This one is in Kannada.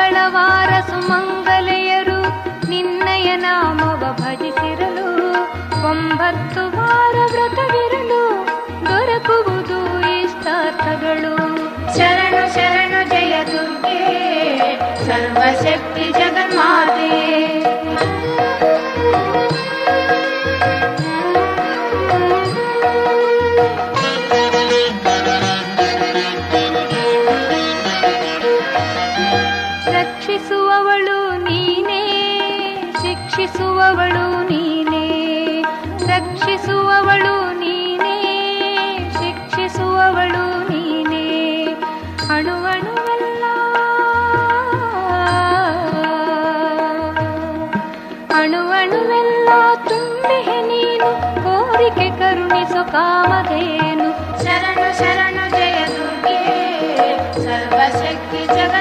ಮಂಗಳವಾರ ಸುಮಂಗಲೆಯರು ನಿನ್ನಯ ನಾಮವ ಭಜಿಸಿರಲು 9 ವಾರ ವ್ರತವಿರಲು ದೊರಕುವುದು ಇಷ್ಟಾರ್ಥಗಳು. ಶರಣು ಶರಣು ಜಯ ದುರ್ಗೆ ಸರ್ವಶಕ್ತಿ ಜಗನ್ಮಾತೆ. ರಕ್ಷಿಸುವವಳು ನೀನೇ, ಶಿಕ್ಷಿಸುವವಳು ನೀನೇ. ರಕ್ಷಿಸುವವಳು ನೀನೇ, ಶಿಕ್ಷಿಸುವವಳು ನೀನೇ. ಅಣುವಣುವೆಲ್ಲ ಅಣುವಣುವೆಲ್ಲ ತುಂಬಿಹೆ ನೀನು, ಕೋರಿಕೆ ಕರುಣಿಸು ಕಾಮಧೇನು.